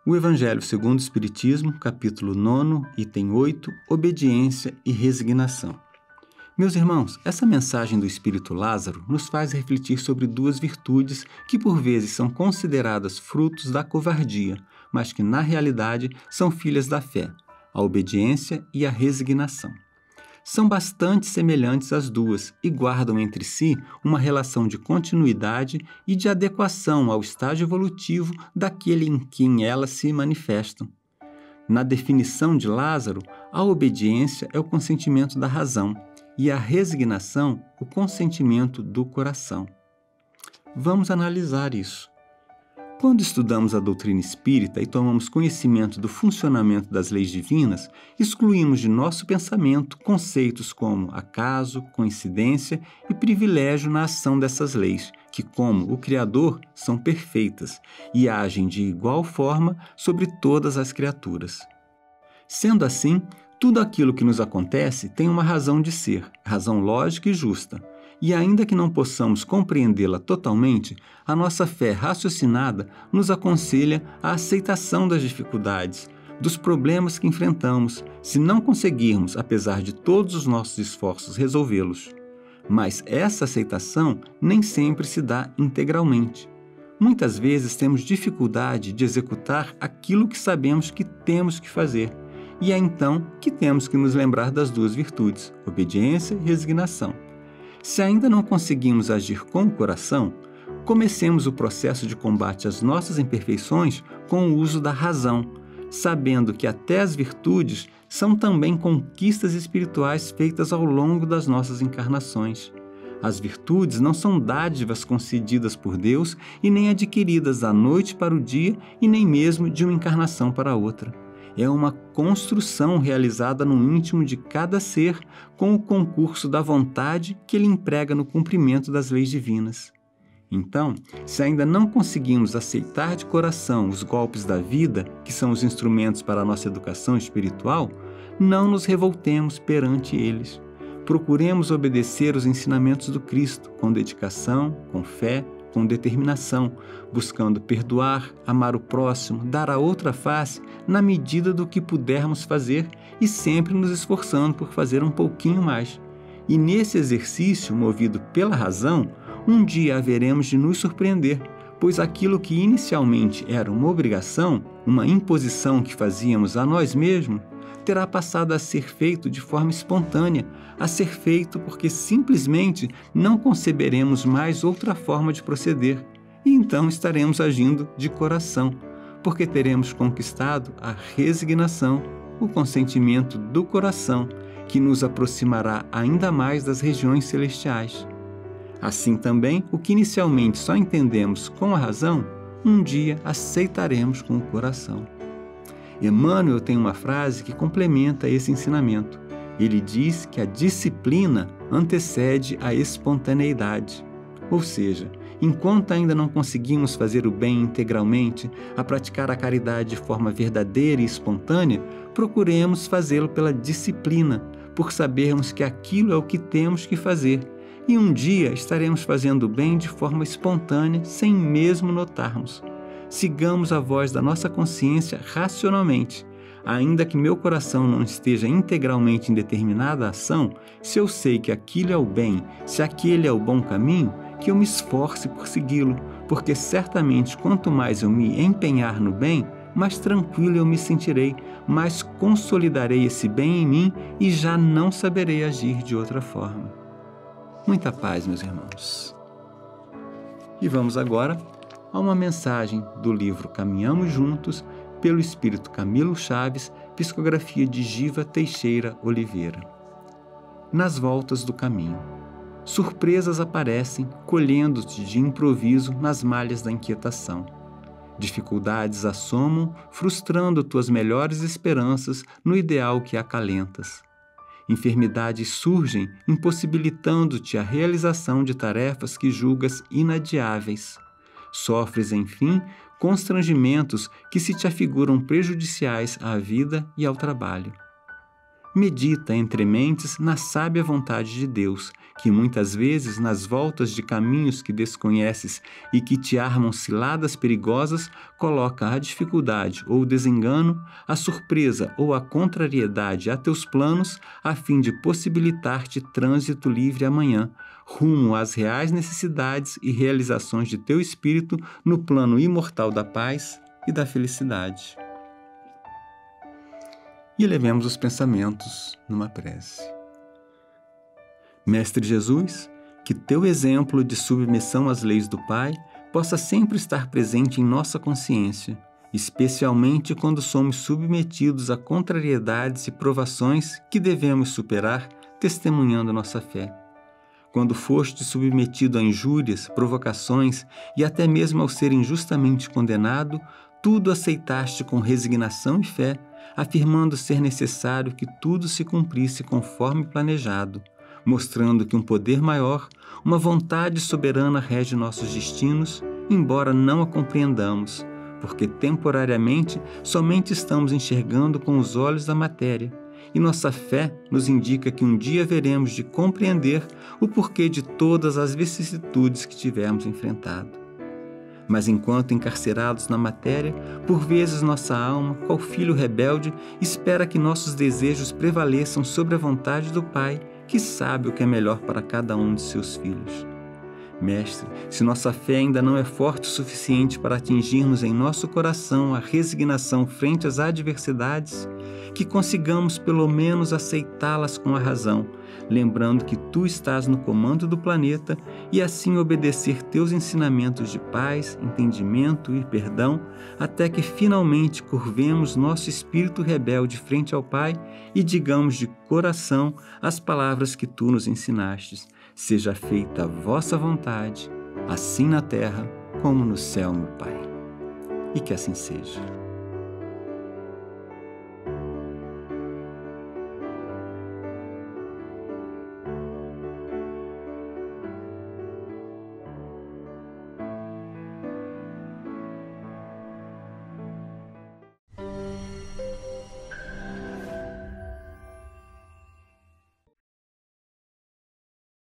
O Evangelho segundo o Espiritismo, capítulo 9, item 8, obediência e resignação. Meus irmãos, essa mensagem do Espírito Lázaro nos faz refletir sobre duas virtudes que por vezes são consideradas frutos da covardia, mas que na realidade são filhas da fé, a obediência e a resignação. São bastante semelhantes as duas e guardam entre si uma relação de continuidade e de adequação ao estágio evolutivo daquele em quem elas se manifestam. Na definição de Lázaro, a obediência é o consentimento da razão e a resignação, o consentimento do coração. Vamos analisar isso. Quando estudamos a doutrina espírita e tomamos conhecimento do funcionamento das leis divinas, excluímos de nosso pensamento conceitos como acaso, coincidência e privilégio na ação dessas leis, que, como o Criador, são perfeitas e agem de igual forma sobre todas as criaturas. Sendo assim, tudo aquilo que nos acontece tem uma razão de ser, razão lógica e justa. E ainda que não possamos compreendê-la totalmente, a nossa fé raciocinada nos aconselha a aceitação das dificuldades, dos problemas que enfrentamos, se não conseguirmos, apesar de todos os nossos esforços, resolvê-los. Mas essa aceitação nem sempre se dá integralmente. Muitas vezes temos dificuldade de executar aquilo que sabemos que temos que fazer, e é então que temos que nos lembrar das duas virtudes, obediência e resignação. Se ainda não conseguimos agir com o coração, comecemos o processo de combate às nossas imperfeições com o uso da razão, sabendo que até as virtudes são também conquistas espirituais feitas ao longo das nossas encarnações. As virtudes não são dádivas concedidas por Deus e nem adquiridas da noite para o dia e nem mesmo de uma encarnação para outra. É uma construção realizada no íntimo de cada ser com o concurso da vontade que ele emprega no cumprimento das leis divinas. Então, se ainda não conseguimos aceitar de coração os golpes da vida, que são os instrumentos para a nossa educação espiritual, não nos revoltemos perante eles. Procuremos obedecer os ensinamentos do Cristo com dedicação, com fé, com determinação, buscando perdoar, amar o próximo, dar a outra face na medida do que pudermos fazer e sempre nos esforçando por fazer um pouquinho mais. E nesse exercício, movido pela razão, um dia haveremos de nos surpreender, pois aquilo que inicialmente era uma obrigação, uma imposição que fazíamos a nós mesmos, terá passado a ser feito de forma espontânea, a ser feito porque simplesmente não conceberemos mais outra forma de proceder, e então estaremos agindo de coração, porque teremos conquistado a resignação, o consentimento do coração, que nos aproximará ainda mais das regiões celestiais. Assim também, o que inicialmente só entendemos com a razão, um dia aceitaremos com o coração. Emmanuel tem uma frase que complementa esse ensinamento. Ele diz que a disciplina antecede a espontaneidade. Ou seja, enquanto ainda não conseguimos fazer o bem integralmente, a praticar a caridade de forma verdadeira e espontânea, procuremos fazê-lo pela disciplina, por sabermos que aquilo é o que temos que fazer. E um dia estaremos fazendo o bem de forma espontânea, sem mesmo notarmos. Sigamos a voz da nossa consciência racionalmente. Ainda que meu coração não esteja integralmente em determinada ação, se eu sei que aquilo é o bem, se aquele é o bom caminho, que eu me esforce por segui-lo, porque certamente quanto mais eu me empenhar no bem, mais tranquilo eu me sentirei, mais consolidarei esse bem em mim e já não saberei agir de outra forma. Muita paz, meus irmãos. E vamos agora a uma mensagem do livro Caminhamos Juntos, pelo Espírito Camilo Chaves, psicografia de Giva Teixeira Oliveira. Nas voltas do caminho, surpresas aparecem, colhendo-te de improviso nas malhas da inquietação. Dificuldades assomam, frustrando tuas melhores esperanças no ideal que acalentas. Enfermidades surgem, impossibilitando-te a realização de tarefas que julgas inadiáveis. Sofres, enfim, constrangimentos que se te afiguram prejudiciais à vida e ao trabalho. medita entre mentes na sábia vontade de Deus, que muitas vezes, nas voltas de caminhos que desconheces e que te armam ciladas perigosas, coloca a dificuldade ou o desengano, a surpresa ou a contrariedade a teus planos, a fim de possibilitar-te trânsito livre amanhã, rumo às reais necessidades e realizações de teu espírito no plano imortal da paz e da felicidade. E elevemos os pensamentos numa prece. Mestre Jesus, que teu exemplo de submissão às leis do Pai possa sempre estar presente em nossa consciência, especialmente quando somos submetidos a contrariedades e provações que devemos superar testemunhando nossa fé. Quando foste submetido a injúrias, provocações e até mesmo ao ser injustamente condenado, tudo aceitaste com resignação e fé, afirmando ser necessário que tudo se cumprisse conforme planejado, mostrando que um poder maior, uma vontade soberana rege nossos destinos, embora não a compreendamos, porque temporariamente somente estamos enxergando com os olhos da matéria, e nossa fé nos indica que um dia veremos de compreender o porquê de todas as vicissitudes que tivermos enfrentado. Mas enquanto encarcerados na matéria, por vezes nossa alma, qual filho rebelde, espera que nossos desejos prevaleçam sobre a vontade do Pai, que sabe o que é melhor para cada um de seus filhos. Mestre, se nossa fé ainda não é forte o suficiente para atingirmos em nosso coração a resignação frente às adversidades, que consigamos pelo menos aceitá-las com a razão, lembrando que Tu estás no comando do planeta e assim obedecer Teus ensinamentos de paz, entendimento e perdão, até que finalmente curvemos nosso espírito rebelde frente ao Pai e digamos de coração as palavras que Tu nos ensinastes. Seja feita a vossa vontade, assim na terra como no céu, meu Pai. E que assim seja.